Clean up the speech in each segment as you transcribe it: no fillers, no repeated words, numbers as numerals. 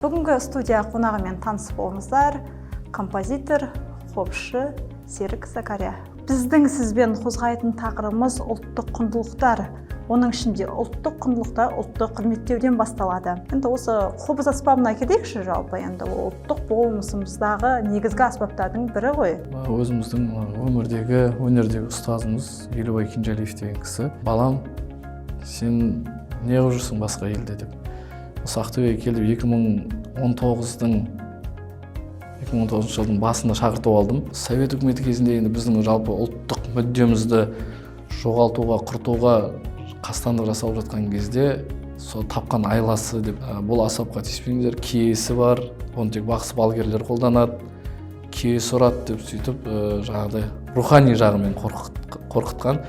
Бүгінгі студия қонағымен таныс болыңыздар. Композитор, қобызшы Серік Закария. Біздің сізбен қозғайтын тақырыбымыз ұлттық құндылықтар. Оның ішінде ұлттық құндылықтар ұлттық құрметтеуден басталады. Енді осы қобыз аспабына келейікші, жалпы енді ұлттық болмысымыздағы негізгі аспаптардың бірі ғой. Өзіміздің өнердегі ұстазымыз Елубай Кенжалиев деген кісі: балам, сен не қылып жүрсің басқа елде деп. Ақтөбеге келіп 2019 жылдың басында шақыртып алдым. Совет үкіметі кезінде енді біздің жалпы ұлттық мүддемізді жоғалтуға, құртуға қастандық жасалып жатқан кезде сол тапқан айласы деп, бұл аспапқа тиіспеңдер, киесі бар, оны тек бақсы балгерлер қолданады, киесі ұрады деп сөйтіп жаңағыдай рухани жағымен қорқытқан.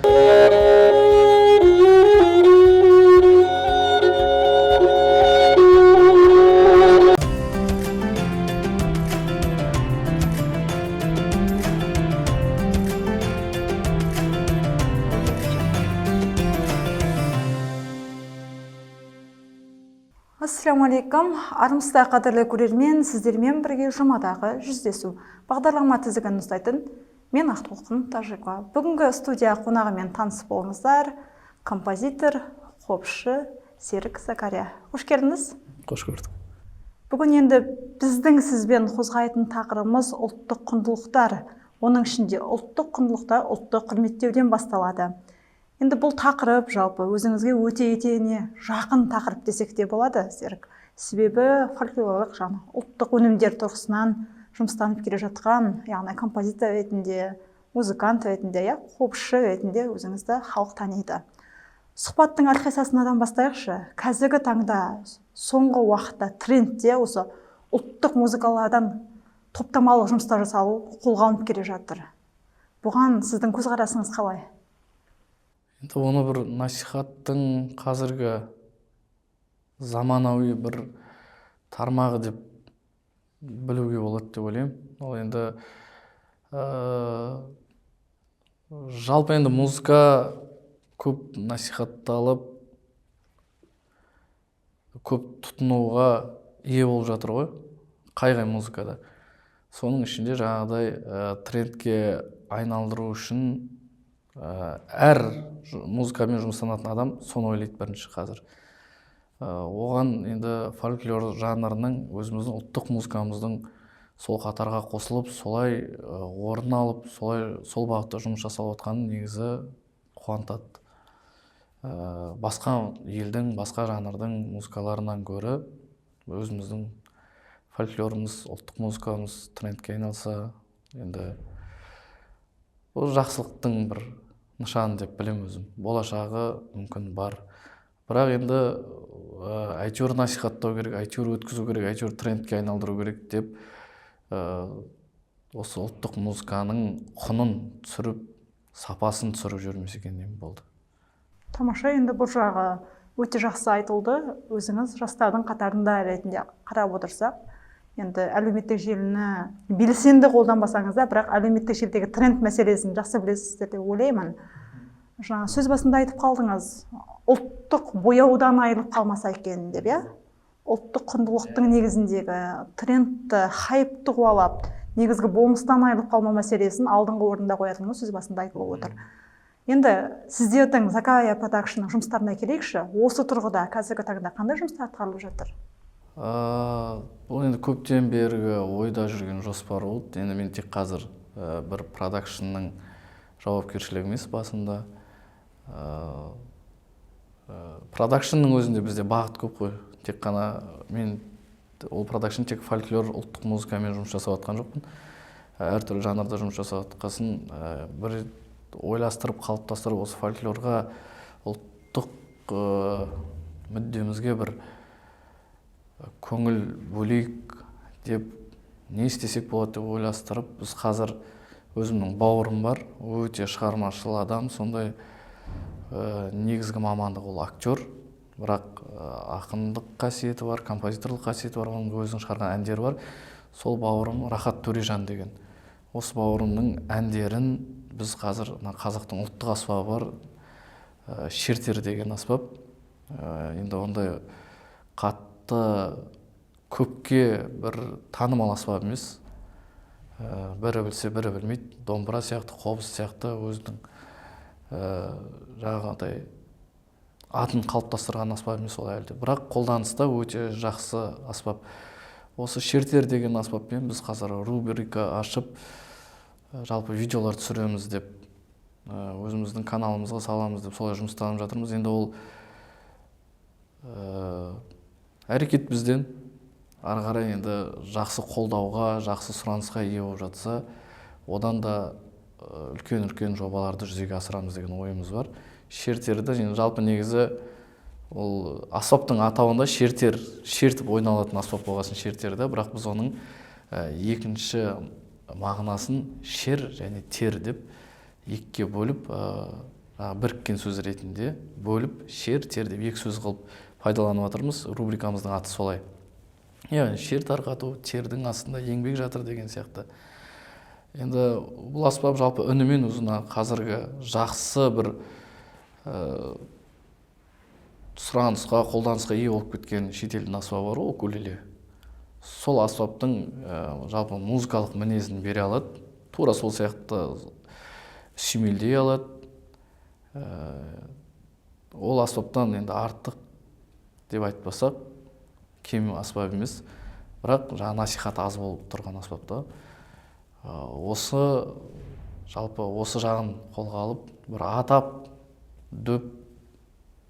Ассалаумағалейкум, армысыздар қадірлі көрермен, сіздермен бірге жұмадағы жүздесу бағдарлама тізігін ұстайтын мен Ақтолқын Тажикова. Бүгінгі студия қонағымен таныс болыңыздар. Композитор, қобызшы Серік Закария. Қош келдіңіз. Қош көрдік. Бүгін енді біздің сізбен қозғайтын тақырыбымыз ұлттық құндылықтар. Оның ішінде ұлттық құндылықтар ұлттық құрметтеуден басталады. Енді бұл тақырып жалпы өзіңізге өте етене жақын тақырып десек те болады, Серік. Себебі фольклорлық ұлттық өнімдер тұрғысынан жұмыстанып келе жатқан, яғни композитор ретінде, музыкант ретінде, қобызшы ретінде өзіңізді халық таниды. Сұхбаттың әрқайсысынан бастайықшы. Қазіргі таңда соңғы уақытта трендте осы ұлттық музыкалардан топтамалық жұмыстар жасалу қолға алынып келе жатыр. Бұған сіздің көзқарасыңыз қалай? Енді оны бір насихаттың қазіргі заманауи бір тармағы деп білуге болады деп ойлаймын. Ол енді жалпы енді музыка көп насихатталып, көп тұтынуға ие болып жатыр ғой, қай музыкада. Соның ішінде жаңағыдай трендке айналдыру үшін әр музыкамен жұмыстанатын адам соны ойлайды бірінші қазір. Оған енді фольклор жанрының өзіміздің ұлттық музыкамыздың сол қатарға қосылып, солай орын алып, сол бағытта жұмыс жасалып отқанын негізі қуантады. Басқа елдің, басқа жанрдың музыкаларынан гөрі өзіміздің фольклорымыз, ұлттық музыкамыз трендке айналса, енді бұл жақсылықтың бір нышаны деп білемін өзім. Болашағы мүмкін бар. Бірақ енді әйтеуір насихаттау керек, әйтеуір өткізу керек, әйтеуір трендке айналдыру керек деп осы ұлттық музыканың құнын түсіріп, сапасын түсіріп жүрмесе екен деймін, болды. Тамаша, енді бұл жағы өте жақсы айтылды. Өзіңіз жастардың қатарында ретінде қарап отырсақ, енді әлеуметтік желіні белсенді қолданбасаңыз да, бірақ әлеуметтік желідегі тренд мәселесін жақсы білесіздер деп ойлаймын. Жаңа сөз басында айтып қалдыңыз, ұлттық бояудан айырылып қалмаса екен деп, ұлттық құндылықтың негізіндегі трендті, хайпты қуалап, негізгі болмыстан айырылып қалма мәселесін алдыңғы орында қоятыныңыз сөз басында айтылып отыр. Енді сіздердің Закария Продакшнның жұмыстарына келейікші. Осы тұрғыда қазіргі таңда қандай жұмыстар атқарылып жатыр? Бұл енді көптен бергі ойда жүрген жоспар болды. Енді мен тек қазір бір продакшнның жауапкершілігі емес басында. Продакшнның өзінде бізде бағыт көп қой. Тек қана мен ол продакшн тек фольклор, ұлттық музыкамен жұмыс жасап жатқан жоқпын. Әртүрлі жанрда жұмыс жасап жатқасын бір ойластырып, қалыптастырып, осы фольклорға, ұлттық мүддемізге бір көңіл бөлейік деп не істесек болады деп ойластырып, біз қазір өзімнің бауырым бар, өте шығармашыл адам, сондай негізгі мамандық ол актер, бірақ ақындық қасиеті бар, композиторлық қасиеті бар, оның өзінің шығарған әндері бар. Сол бауырым Рахат Төрежан деген. Осы бауырымның әндерін біз қазір қазақтың ұлттық аспабы бар, шертер деген аспап. Енді ондай қатты көпке бір танымал аспап емес. Бірі білсе, бірі білмейді. Домбыра сияқты, қобыз сияқты өзінің жаңағыдай атын қалыптастырған аспап емес ол әлде. Бірақ қолданыста өте жақсы аспап. Осы шертер деген аспаппен біз қазір рубрика ашып, жалпы видеолар түсіреміз деп, өзіміздің каналымызға саламыз деп солай жұмыстанып жатырмыз. Енді ол әрекет бізден ары қарай енді жақсы қолдауға, жақсы сұранысқа ие болып жатса, одан да үлкен жобаларды жүзеге асырамыз деген ойымыз бар. Шертерді жалпы негізі ол аспаптың атауында шертіп ойналатын аспап болғасын шертерді, бірақ біз оның екінші мағынасын шер және тер деп екіге бөліп, біріккен сөз ретінде бөліп, шер, тер деп екі сөз қылып пайдаланып жатырмыз. Рубрикамыздың аты солай. Яғни шер тарқату, тердің астында еңбек жатыр деген сияқты. Енді бұл аспап жалпы үнімен ұзына қазіргі жақсы бір сұранысқа, қолданысқа ие болып кеткен шетелдің аспабы бар, укулеле. Сол аспаптың жалпы музыкалық мінезін бере алады. Тура сол сияқты сүймелдей алады. Ол аспаптан енді артық деп айтпасақ, кем аспап емес. Бірақ насихат аз болып тұрған аспапта. Жалпы осы жағын қолға алып, бір атап, дөп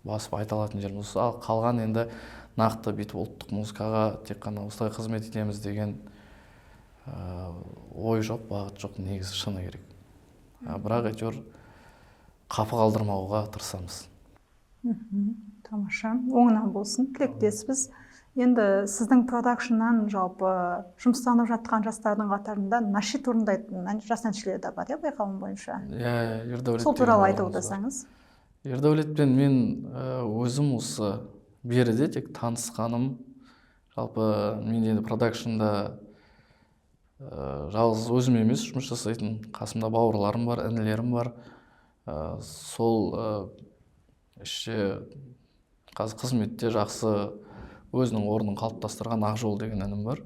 басып айта алатын жеріміз. Ал қалған енді нақты бүйтіп ұлттық музыкаға тек қана осылай қызмет етеміз деген ой жоқ, бағыт жоқ, негізі шыны керек. Бірақ әйтеуір қапы қалдырмауға тырысамыз. Тамаша, оңынан болсын, тілектеспіз. Енді сіздің продакшннан жалпы жұмыстанып жатқан жастардың қатарында нашид орындайтын жас әншілер де бар, байқауым бойынша. Ердәулет. Сол туралы айтып отырсаңыз. Ердәулетпен мен өзім осы беріде тек танысқаным. Жалпы мен енді продакшнда жалғыз өзім емес жұмыс жасайтын, қасымда бауырларым бар, інілерім бар. Сол іште қазір қызметте жақсы өзінің орнын қалыптастырған Ақжол деген інім бар.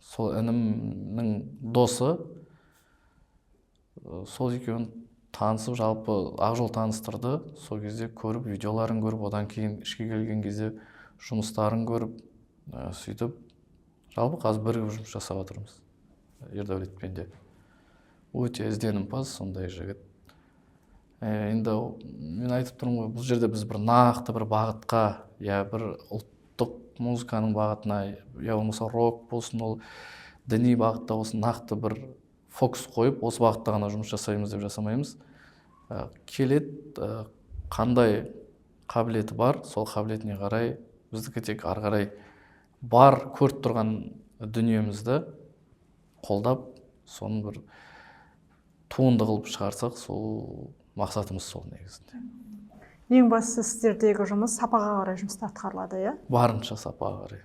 Сол інімнің досы. Сол екеуін танысып, жалпы Ақжол таныстырды. Сол кезде көріп, видеоларын көріп, одан кейін ішке келген кезде жұмыстарын көріп, сөйтіп, жалпы қазір бірігіп жұмыс жасап отырмыз. Ердәулетпен де. Өте ізденімпаз, сондай жігіт. Енді мен айтып тұрмын ғой, бұл жерде біз бір нақты бір бағытқа, бір ұлттық музыканың бағытына, болмаса рок болсын, ол діни бағытта болсын, нақты бір фокус қойып, осы бағытта ғана жұмыс жасаймыз деп жасамаймыз. Келеді, қандай қабілеті бар, сол қабілетіне қарай, біздікі тек ары қарай бар көріп тұрған дүниемізді қолдап, соны бір туынды қылып шығарсақ, сол мақсатымыз сол негізінде. Ең бастысы сіздердегі жұмыс сапаға қарай жұмыста атқарылады, Барынша сапаға қарай.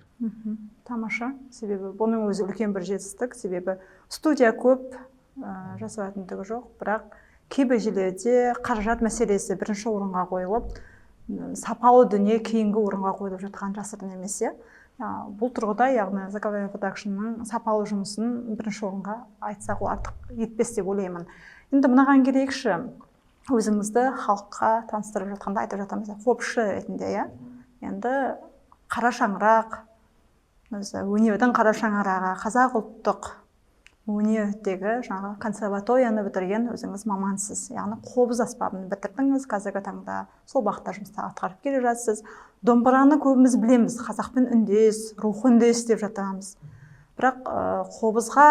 Тамаша, себебі бұның өзі үлкен бір жетістік, себебі студия көп, жасалатындығы жоқ, бірақ кейбір жерлерде қаражат мәселесі бірінші орынға қойылып, сапалы дүние кейінгі орынға қойылып жатқан жасырын емес. Бұл тұрғыда, яғни Заговаривай продакшнның сапалы жұмысын бірінші орынға айтсақ, ол артық етпес деп ойлаймын. Енді мынаған келейікші, өзіңізді халыққа таныстырып жатқанда айтып жатамыз, қобызшы ретінде, енді қара шаңырақ, өнердің қара шаңырағы, қазақ ұлттық өнердегі жаңағы консерваторияны бітірген өзіңіз мамансыз, яғни қобыз аспабын бітірдіңіз, қазіргі таңда сол бағытта жұмыстар атқарып келе жатсыз. Домбыраны көбіміз білеміз, қазақпен үндес, рух үндес деп жатамыз. Бірақ қобызға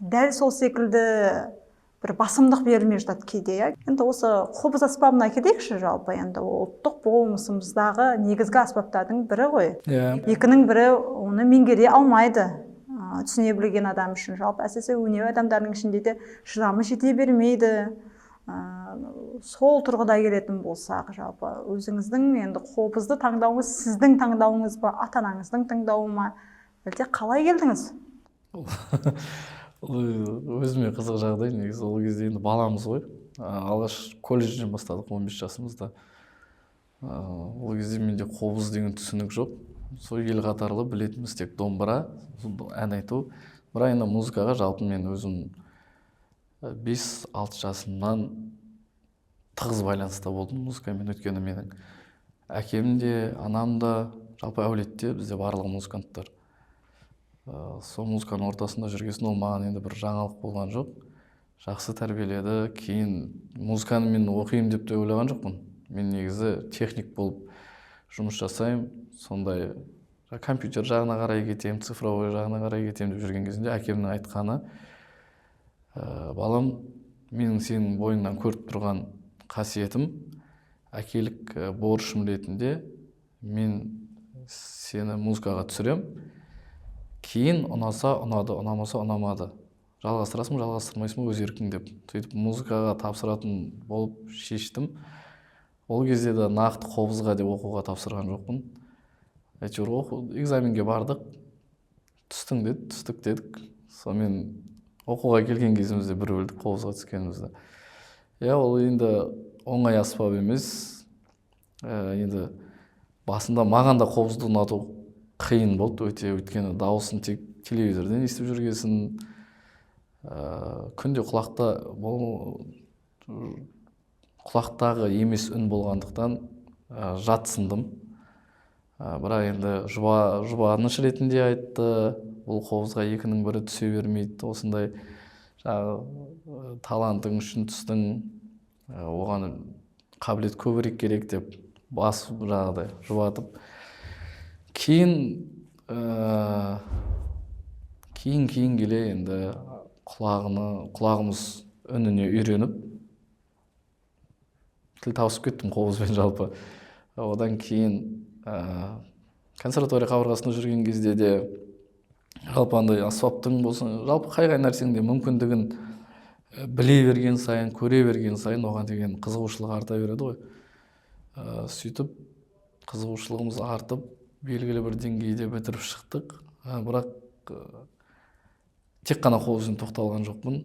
дәл сол секілді бір басымдық берілмей жатады кейде. Енді осы қобыз аспабына келейікші, жалпы енді ұлттық болмысымыздағы негізгі аспаптардың бірі ғой. Екінің бірі оны меңгере алмайды. Түсіне білген адам үшін, жалпы әсіресе өнер адамдарының ішінде де шыдамы жете бермейді. Сол тұрғыда келетін болсақ, жалпы өзіңіздің енді қобызды таңдауыңыз сіздің таңдауыңыз ба, ата-анаңыздың таңдауы ма, әлде қалай келдіңіз? Өзіме қызық жағдай, негізі ол кезде енді баламыз ғой. Алғаш колледжден бастадық 15 жасымызда. Ол кезде менде қобыз деген түсінік жоқ. сол ел қатарлы білетініміз тек домбыра, ән айту. Бірақ енді музыкаға жалпы мен өзім 5-6 жасымнан тығыз байланыста болдым музыкамен. Өйткені менің әкем де, анам да, жалпы әулетте бізде барлығы музыканттар. Сол музыканың ортасында жүргесін ол маған енді бір жаңалық болған жоқ. Жақсы тәрбиеледі. Кейін музыканы мен оқимын деп те ойлаған жоқпын. Мен негізі техник болып жұмыс жасаймын. Сондай компьютер жағына қарай кетемін, цифровой жағына қарай кетемін деп жүрген кезінде әкемнің айтқаны: балам, менің сенің бойыңнан көріп тұрған қасиетім, әкелік борышым ретінде мен сені музыкаға түсірем. Кейін ұнаса ұнады, ұнамаса ұнамады. Жалғастырасың, жалғастырмайсың өз еркің деп. Сөйтіп музыкаға тапсыратын болып шештім. Ол кезде де нақты қобызға деп оқуға тапсырған жоқпын. Әйтеуір экзаменге бардық. Түстің деді, түстік дедік. Сонымен оқуға келген кезімізде бір білдік қобызға түскенімізді. Ол енді оңай аспап емес. Енді басында маған да қобызды ұнату қиын болды өте. Өйткені дауысын тек телевизордан естіп жүргесін, күнде құлақтағы емес үн болғандықтан жатсындым. Бірақ енді жұбаныш ретінде айтты, бұл қобызға екінің бірі түсе бермейді, осындай талантың үшін түстің, оған қабілет көбірек керек деп басып жағдай жұбатып. Кейін келе енді құлағымыз үніне үйреніп тіл тауысып кеттім қобызбен жалпы. Одан кейін консерватория қабырғасында жүрген кезде де жалпы андай аспаптың болсын, жалпы қай нәрсеңде мүмкіндігін біле берген сайын, көре берген сайын оған деген қызығушылық арта береді ғой. Сөйтіп қызығушылығымыз артып, белгілі бір деңгейде бітіріп шықтық. Бірақ тек қана қобызбен тоқталған жоқпын.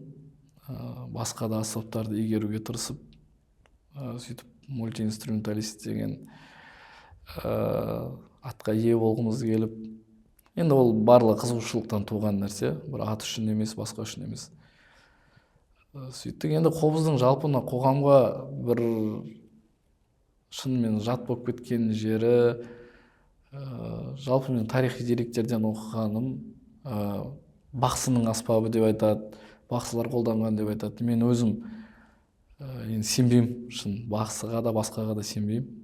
Басқа да аспаптарды игеруге тырысып, сөйтіп мультиинструменталист деген атқа ие болғымыз келіп, енді ол барлығы қызығушылықтан туған нәрсе, бір ат үшін емес, басқа үшін емес. Сөйттік. Енді қобыздың жалпы қоғамға бір шынымен жат болып кеткен жері, жалпы мен тарихи деректерден оқығаным, бақсының аспабы деп айтады, бақсылар қолданған деп айтады. Мен өзім енді сенбеймін, шын бақсыға да басқаға да сенбеймін.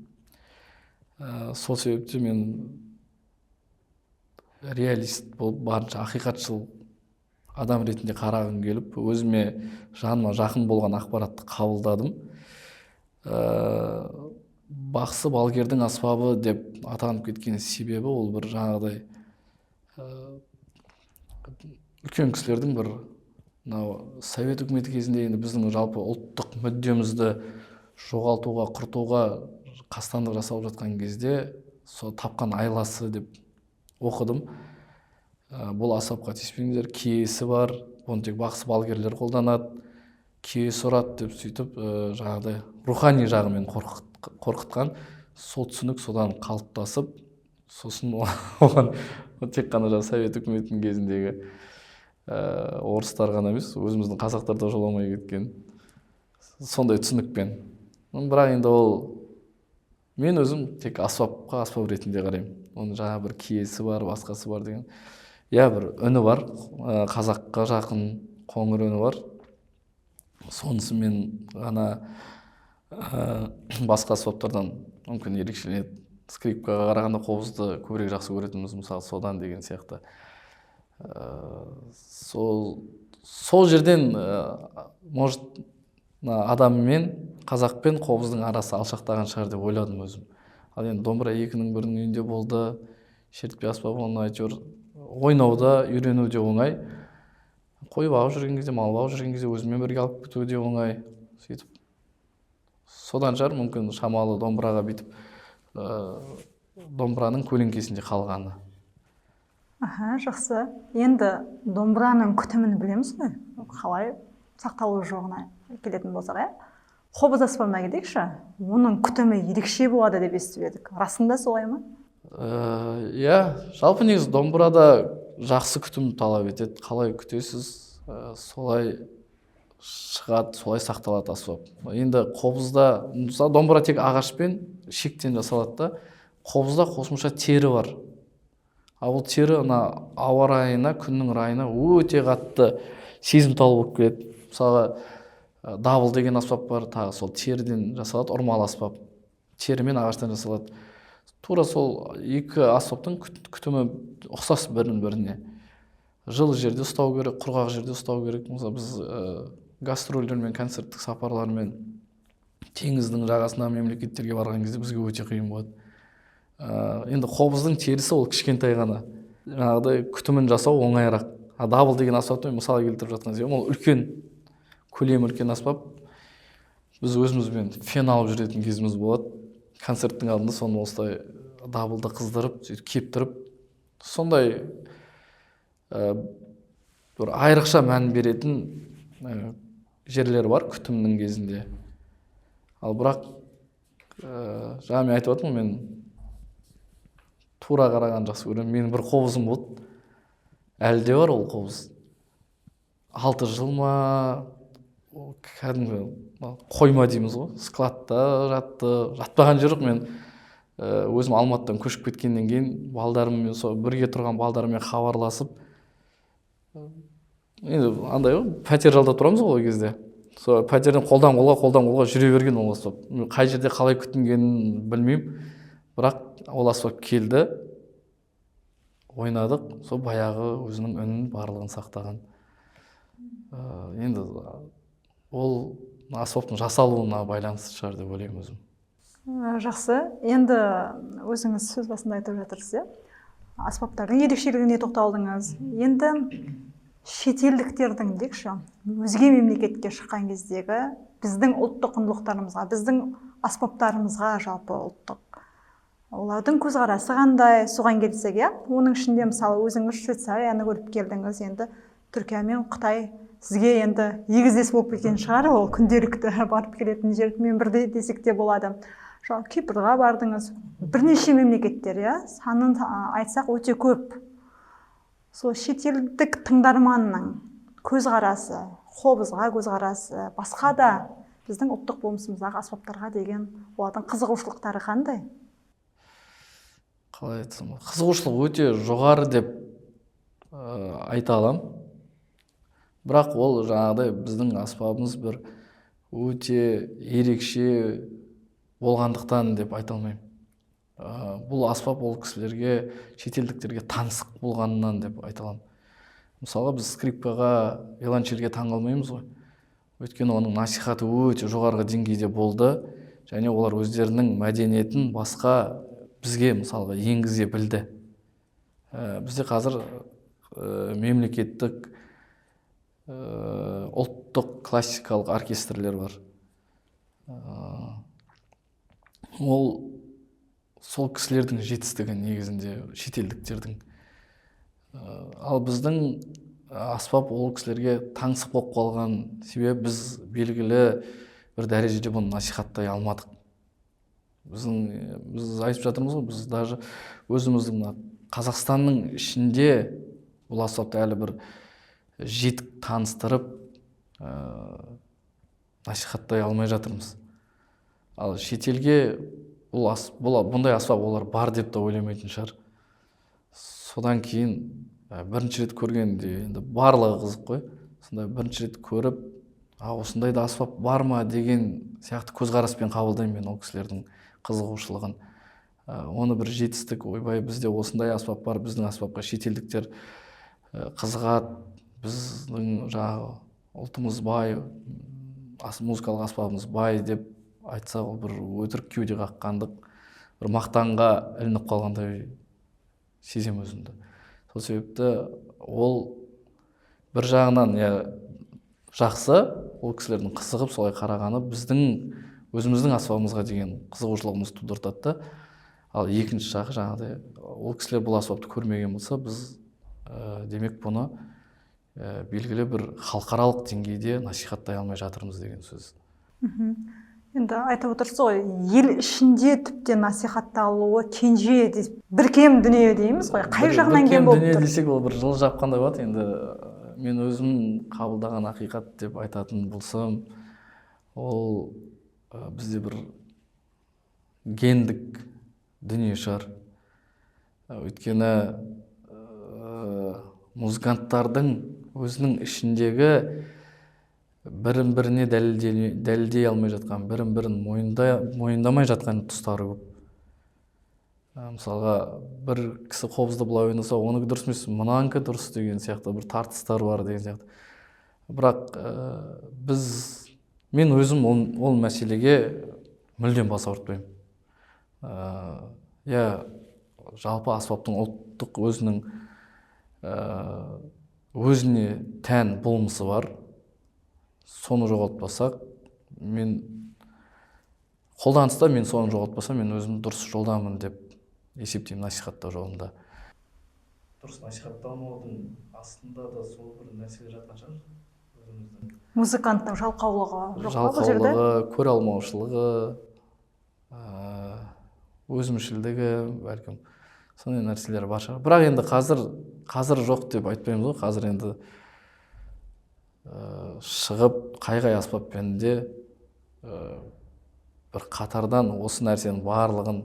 Сол себепте мен реалист болып, барынша ақиқатшыл адам ретінде қарағым келіп, өзіме жаныма жақын болған ақпаратты қабылдадым. Бақсы балгердің аспабы деп атанып кеткен себебі ол бір жаңағыдай үлкен кісілердің бір совет үкіметі кезінде енді біздің жалпы ұлттық мүддемізді жоғалтуға, құртуға қастандық жасалып жатқан кезде сол тапқан айласы деп оқыдым. Бұл аспапқа тиіспеңдер, киесі бар, оны тек бақсы балгерлер қолданады, киесі ұрады деп сөйтіп жаңағыдай рухани жағымен қорқытқан. Сол түсінік содан қалыптасып, сосын оған тек қана совет үкіметінің кезіндегі орыстар ғана емес, өзіміздің қазақтар да жоламай кеткен сондай түсінікпен. Бірақ енді ол мен өзім тек аспапқа аспап ретінде қараймын. Оның жаңа бір киесі бар, басқасы бар деген. Бір үні бар, қазаққа жақын қоңыр үні бар. Сонысы мен ғана басқа аспаптардан мүмкін ерекшеленеді. Скрипкаға қарағанда қобызды көбірек жақсы көретініміз мысалы содан деген сияқты. Сол жерден может адам мен қазақ пен қобыздың арасы алшақтаған шығар деп ойладым өзім. Ал енді домбыра екінің бірінің үйінде болды, шертпе аспап, оны әйтеуір ойнауда, үйренуде оңай. Қой бағып жүрген кезде, мал бағып жүрген кезде өзімен бірге алып кетуде оңай. Сөйтіп содан шығар мүмкін шамалы домбыраға бүйтіп домбыраның көлеңкесінде қалғаны. Жақсы. Енді домбыраның күтімін білеміз ғой, қалай сақталу жоғына келетін болсақ, қобыз аспабына келейікші. Оның күтімі ерекше болады деп естіп едік. Расында солай ма? Иә, жалпы негізі домбырада жақсы күтім талап етеді. Қалай күтесіз, солай шығады, солай сақталады аспап. Енді қобызда, мысалы домбыра тек ағашпен шектен жасалады да, қобызда қосымша тері бар. Ал бұл тері ауа райына, күннің райына өте қатты сезімтал болып келеді. Мысалға дабыл деген аспап бар, тағы сол теріден жасалады, ұрмалы аспап. Тері мен ағаштан жасалады. Тура сол екі аспаптың күтімі ұқсас бірін-біріне. Жылы жерде ұстау керек, құрғақ жерде ұстау керек. Мысалы біз гастрольдермен, концерттік сапарлармен теңіздің жағасына мемлекеттерге барған кезде бізге өте қиын болады. Енді қобыздың терісі ол кішкентай ғана. Жаңағыдай күтімін жасау оңайырақ. Дабыл деген аспапты мысалы келтіріп жатқан кезде, ол үлкен, көлемі үлкен аспап. Біз өзімізбен фен алып жүретін кезіміз болады. Концерттің алдында соны осылай дабылды қыздырып, сөйтіп кептіріп, сондай бір айрықша мән беретін жерлер бар күтімнің кезінде. Ал бірақ жаңа мен айтып отырмын, мен тура қараған жақсы көремін. Менің бір қобызым болды. Әлі де бар ол қобыз. 6 жыл ма, кәдімгі қойма дейміз ғой, складта жатты. Жатпаған жоқ. Мен өзім Алматыдан көшіп кеткеннен кейін балдарыммен, бірге тұрған балдарыммен хабарласып, енді андай ғой, пәтер жалдап тұрамыз ғой ол кезде. Сол пәтерден қолдан қолға жүре берген ол аспап. Қай жерде қалай күтінгенін білмеймін, бірақ ол аспап келді, ойнадық, сол баяғы өзінің үнін барлығын сақтаған. Енді ол аспаптың жасалуына байланысты шығар деп ойлаймын өзім. Жақсы. Енді өзіңіз сөз басында айтып жатырсыз, иә? Аспаптардың ерекшелігіне тоқталдыңыз. Енді шетелдіктердің дейікші, өзге мемлекетке шыққан кездегі біздің ұлттық құндылықтарымызға, біздің аспаптарымызға жалпы ұлттық, олардың көзқарасы қандай, соған келсек, иә? Оның ішінде мысалы өзіңіз Швейцарияны көріп келдіңіз, енді Түркия мен Қытай сізге енді егіздес болып кеткен шығар, ол күнделікті барып келетін жермен бірдей десек те болады. Кипрға бардыңыз, бірнеше мемлекеттер, иә? Санын айтсақ өте көп. Сол шетелдік тыңдарманның көзқарасы, қобызға көзқарасы, басқа да біздің ұлттық болмысымыздағы аспаптарға деген олардың қызығушылықтары қандай? Қалай айтсам, қызығушылық өте жоғары деп айта аламын. Бірақ ол жаңағыдай біздің аспабымыз бір өте ерекше болғандықтан деп айта алмаймын. Бұл аспап ол кісілерге, шетелдіктерге таңсық болғанынан деп айта аламын. Мысалға біз скрипкаға, виолончельге таңғалмаймыз ғой. Өйткені оның насихаты өте жоғарғы деңгейде болды, және олар өздерінің мәдениетін басқа бізге мысалға енгізе білді. Бізде қазір мемлекеттік ұлттық классикалық оркестрлер бар. Ол сол кісілердің жетістігі негізінде, шетелдіктердің. Ал біздің аспап ол кісілерге таңсық болып қалған себебі біз белгілі бір дәрежеде бұны насихаттай алмадық. Біз айтып жатырмыз ғой, біз даже өзіміздің Қазақстанның ішінде бұл аспапты әлі бір жетік таныстырып насихаттай алмай жатырмыз. Ал шетелге бұндай аспап олар бар деп та ойламайтын шығар. Содан кейін бірінші рет көргенде енді барлығы қызық қой. Сондай бірінші рет көріп, осындай да аспап бар ма деген сияқты көзқараспен қабылдаймын мен ол кісілердің қызығушылығын. Оны бір жетістік, ойбай бізде осындай аспап бар, біздің аспапқа шетелдіктер қызығады, біздің жаңағы ұлтымыз бай, музыкалық аспабымыз бай деп айтса, ол бір өтірік кеуде қаққандық, бір мақтанға ілініп қалғандай сезем өзімді. Сол себепті ол бір жағынан жақсы, ол кісілердің қызығып солай қарағаны біздің өзіміздің аспабымызға деген қызығушылығымыз тудыртады. Ал екінші жағы жаңағыдай, ол кісілер бұл аспапты көрмеген болса, біз демек бұны белгілі бір халықаралық деңгейде насихаттай алмай жатырмыз деген сөз. Енді айтып отырсыз ғой, ел ішінде тіптен насихатталуы кенже бір кем дүние дейміз ғой. Қай жағынан кем болып дүние тұр? десек, ол бір жылы жапқандай болады. Енді мен өзім қабылдаған ақиқат деп айтатын болсам, ол бізде бір гендік дүние шығар. Өйткені музыканттардың өзінің ішіндегі бірін-біріне дәлелдей алмай жатқан, бірін-бірін мойындамай жатқан тұстары көп. Мысалға, бір кісі қобызды былай ойнаса, оныкі дұрыс емес, мынанікі дұрыс деген сияқты бір тартыстар бар деген сияқты. Бірақ мен өзім ол мәселеге мүлдем бас ауыртпаймын. Жалпы аспаптың ұлттық өзіне тән болмысы бар. Соны жоғалтпасақ, қолданыста мен соны жоғалтпасам, мен өзім дұрыс жолдамын деп есептеймін насихаттау жолында. Дұрыс насихатталмаудың астында да сол бір нәрселер жатқан шығар өзіміздің. Музыканттың жалқаулығы, жалқаулығы, көре алмаушылығы, өзімшілдігі, бәлкім сондай нәрселер бар шығар. Бірақ енді қазір жоқ деп айтпаймыз ғой. Қазір енді шығып қай аспаппен де бір қатардан осы нәрсенің барлығын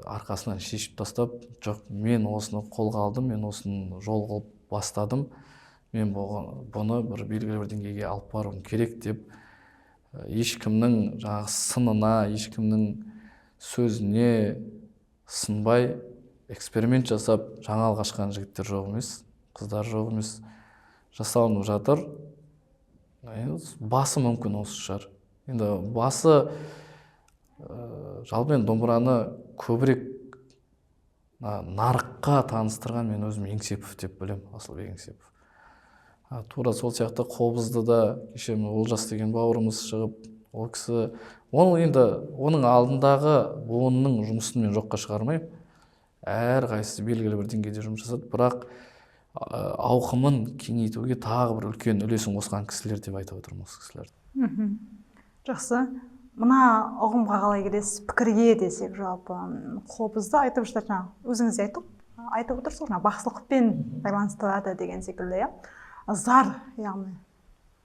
арқасынан шешіп тастап, жоқ, мен осыны қолға алдым, мен осыны жол қылып бастадым, мен бұны бір белгілі бір деңгейге алып баруым керек деп ешкімнің сынына, ешкімнің сөзіне сынбай эксперимент жасап жаңалық ашқан жігіттер жоқ емес, қыздар жоқ емес, жасалынып жатыр. Басы мүмкін осы шығар. Енді басы жалпы мен домбыраны көбірек нарыққа таныстырған мен өзім Еңсепов деп білем, Асылбек Еңсепов. Тура сол сияқты қобызды да кеше Олжас деген бауырымыз шығып, ол кісі, оның алдындағы буынның жұмысын мен жоққа шығармаймын. Әрқайсысы белгілі бір деңгейде жұмыс жасады, бірақ ауқымын кеңейтуге тағы бір үлкен үлесін қосқан кісілер деп айтып отырмын осы кісілерді. Жақсы. Мына ұғымға қалай келесіз? Пікірге десек, жалпы қобызды айтып жатыр, өзіңіз айтып отырсыз, бақсылықпен байланыстырады деген секілді, зар, яғни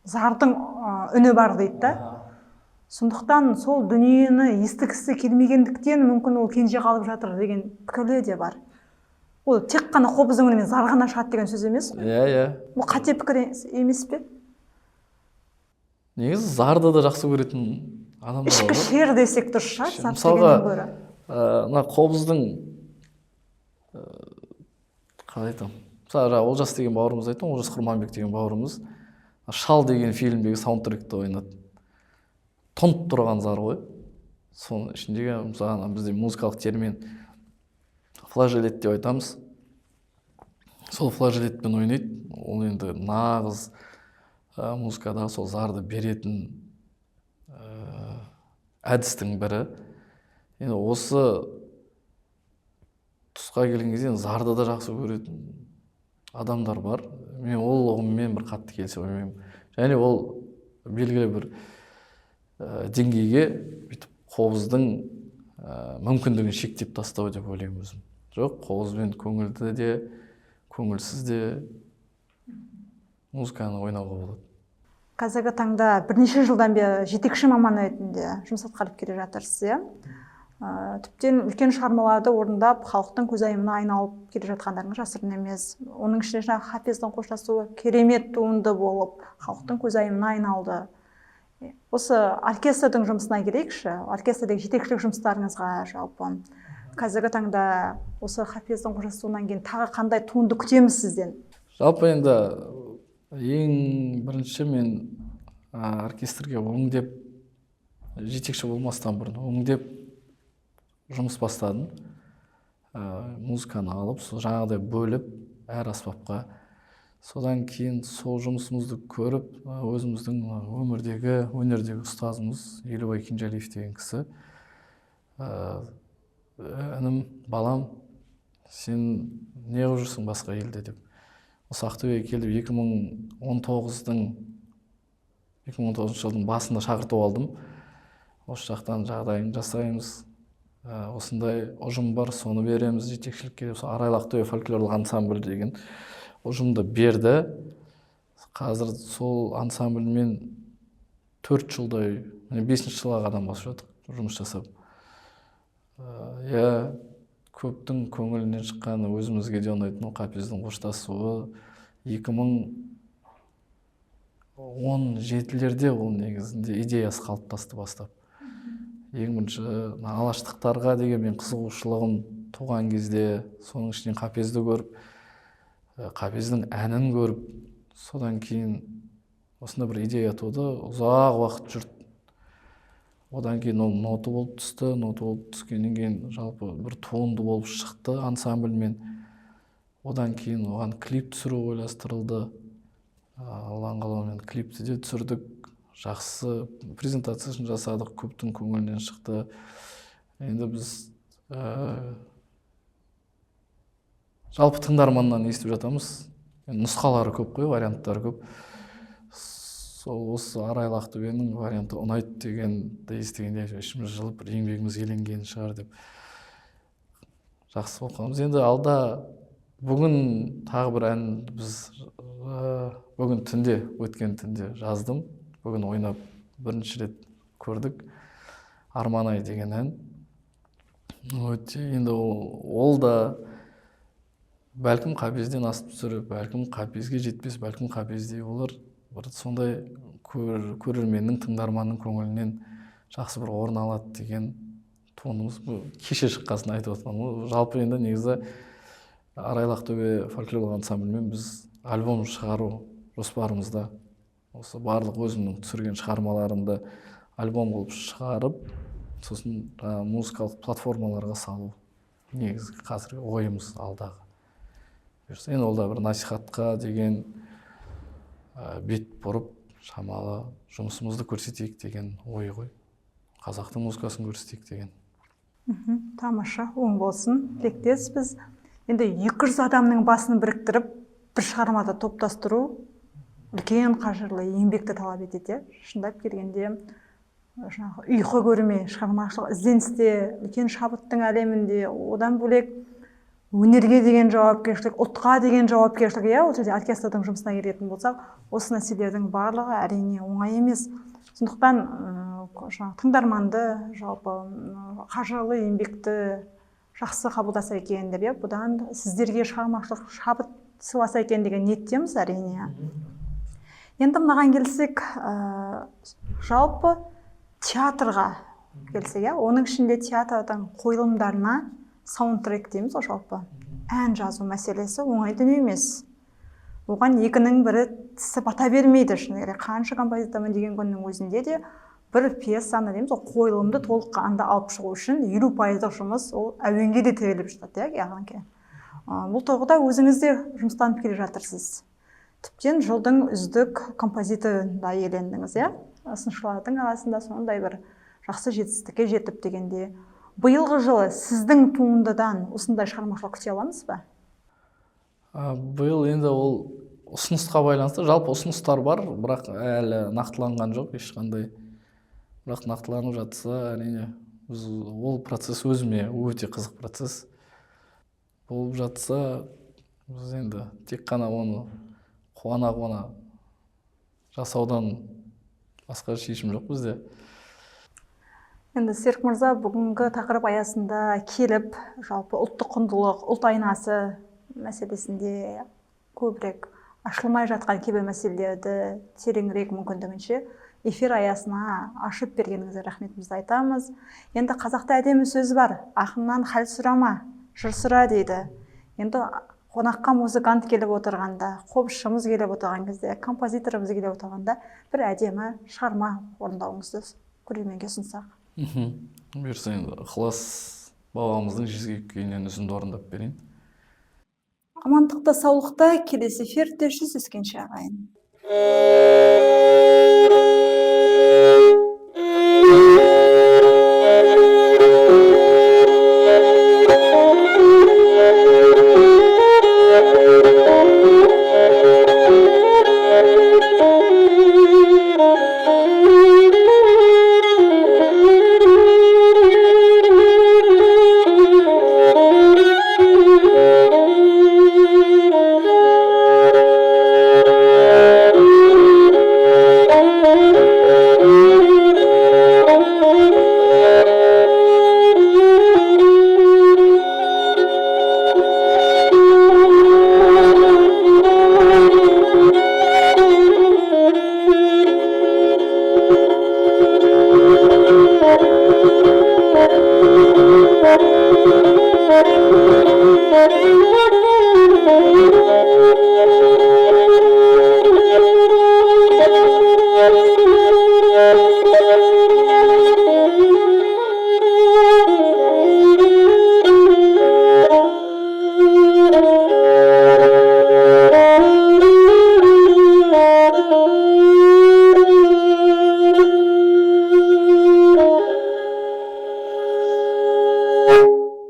зардың үні бар дейді да. Сондықтан сол дүниені естігісі келмегендіктен мүмкін ол кенже қалып жатыр деген пікірлер де бар. Ол тек қана қобыздың үнімен зар ғана шығады деген сөз емес? Иә. Бұл қате пікір емес пе? Негізі зарды да жақсы көретін адамдар бар. Ішкі шер десек дұрыс шығар, зар дегеннен гөрі. Мысалға, қобыздың қалай айтамын? Мысалы, Олжас деген бауырымыз айтты, Олжас Құрманбек деген бауырымыз Шал деген фильмдегі саундтректі ойнады. Тұнып тұрған зар ғой. Соның ішіндегі, мысалы, бізде музыкалық термин флажелет деп айтамыз. Сол флажелетпен ойнайды. Ол енді нағыз музыкада сол зарды беретін әдістің бірі. Енді осы тұсқа келген кезде зарды да жақсы көретін адамдар бар. Мен ол ұғыммен бір қатты келісе қоймаймын. Және ол белгілі бір деңгейге қобыздың мүмкіндігін шектеп тастау деп ойлаймын өзім. Жоқ, қобызбен көңілді де, көңілсіз де музыканы ойнауға болады. Қазіргі таңда бірнеше жылдан бері жетекші маман ретінде жұмыс атқарып келе жатырсыз, тіптен үлкен шығармаларды орындап, халықтың көзайымына айналып келе жатқандарыңыз жасырын емес. Оның ішінде Хафиздің қоштасуы керемет туынды болып, халықтың көзайымына айналды. Осы оркестрдің жұмысына келейікші, оркестрдегі жетекшілік жұмыстарыңызға жалпы. Қазіргі таңда осы Хафиздің қоштасуынан кейін тағы қандай туынды күтеміз сізден? Жалпы енді ең бірінші мен оркестрге өңдеп, жетекші болмастан бұрын өңдеп жұмыс бастадым. Музыканы алып, жаңағыдай бөліп, әр аспапқа. Содан кейін сол жұмысымызды көріп, өзіміздің өнердегі ұстазымыз Елубай Кенжалиев деген кісі, інім, балам, сен не қылып жүрсің басқа елде деп. Осы Ақтөбеге келіп 2019 жылдың басында шақыртып алдым. осы жақтан жағдайын жасаймыз. Осындай ұжым бар, соны береміз жетекшілікке деп. Арайлы Ақтөбе фольклорлық ансамбль деген ұжымды берді. Қазір сол ансамбльмен 4 жылдай, 5-ші жылға қадам басып жатыр жұмыс жасап. Көптің көңілінен шыққаны, өзімізге де ұнайтын Қапездің қоштасуы 2017-лерде ол негізінде идеясы қалыптасты бастап. Ең бірінші алаштықтарға деген мен қызығушылығым туған кезде, соның ішінен Қапезді көріп, Қапездің әнін көріп, содан кейін осында бір идея туды, ұзақ уақыт жүрді. Одан кейін ол ноты болып түсті, ноты болып түскеннен кейін жалпы бір туынды болып шықты ансамбльмен. Одан кейін оған клип түсіру ойластырылды. Алланың қалауымен клипті де түсірдік. Жақсы презентациясын жасадық, көптің көңілінен шықты. Енді біз жалпы тыңдарманнан естіп жатамыз. Нұсқалары көп қой, варианттары көп. Сол осы Арайлы Ақтөбенің варианты ұнайды дегенді естігенде ішіміз жылып, бір еңбегіміз еленген шығар деп жақсы болып қаламыз. Енді алда бүгін тағы бір ән біз бүгін түнде, өткен түнде жаздым. Бүгін ойнап бірінші рет көрдік. Арман-ай деген ән. Енді ол да бәлкім Қапезден асып түсірі, бәлкім Қапезге жетпес, бәлкім Қапездей олар бір сондай көрерменнің, тыңдарманның көңілінен жақсы бір орын алады деген туындымыз. Кеше шыққасын айтып отырмын. Жалпы енді негізі Арайлы Ақтөбе фольклорлық ансамбльмен біз альбом шығару жоспарымызда. Осы барлық өзімнің түсірген шығармаларымды альбом болып шығарып, сосын музыкалық платформаларға салу негізгі қазіргі ойымыз алдағы. Енді ол да бір насихатқа деген бет бұрып, шамалы жұмысымызды көрсетейік деген ой ғой. Қазақтың музыкасын көрсетейік деген. Тамаша, оң болсын. Тілектеспіз. Енді 200 адамның басын біріктіріп, бір шығармада топтастыру үлкен қажырлы еңбекті талап етеді. Шындап келгенде, ұйқы көрмей, шығармашылық ізденісте, үлкен шабыттың әлемінде, одан бөлек өнерге деген жауапкершілік, ұлтқа деген жауапкершілік, ол жерде оркестрдің жұмысына келетін болсақ, осы нәрселердің барлығы әрине оңай емес. Сондықтан тыңдарманды, жалпы қажырлы еңбекті жақсы қабылдаса екен деп, бұдан сіздерге шығармашылық шабыт сыйласа екен деген ниеттеміз әрине. Енді мынаған келсек, жалпы театрға келсек, оның ішінде театрдың қойылымдарына саундтрек дейміз, жалпы ән жазу мәселесі оңай дүние емес. Оған екінің бірі тісі бата бермейді. Қанша композитормын деген күннің өзінде де бір пьесаны дейміз, қойылымды толыққанды алып шығу үшін 50% жұмыс ол әуенге де тіреліп жатады, яғни. Бұл тұрғыда өзіңіз де жұмыстанып келе жатырсыз. Тіптен жылдың үздік композиторына иелендіңіз, сыншылардың арасында сондай бір жақсы жетістікке жетіп дегенде. Биылғы жылы сіздің туындыдан осындай шығармашылық күте аламыз ба? Биыл енді ол ұсынысқа байланысты, жалпы ұсыныстар бар, бірақ әлі нақтыланған жоқ ешқандай. Бірақ нақтыланып жатса, әрине, ол процесс өзіме өте қызық процесс болып жатса, біз енді тек қана оны қуана жасаудан басқа шешім жоқ бізде. Енді Серік мырза бүгінгі тақырып аясында келіп, жалпы ұлттық құндылық, ұлт айнасы мәселесінде көбірек ашылмай жатқан кейбір мәселелерді тереңірек мүмкіндігінше эфир аясына ашып бергеніңізге рахметімізді айтамыз. Енді қазақта әдемі сөз бар, ақыннан хал сұрама, жыр сұра дейді. Енді қонаққа музыкант келіп отырғанда, қобызшымыз келіп отырған кезде, композиторымыз келіп отырғанда бір әдемі шығарма орындауыңызды көрерменге ұсынсақ. Бұйырса енді ықылас бабамыздың жезгек күйінен үзінді орындап берейін. Амандықта, саулықта келесі эфирде жүздескенше ағайын.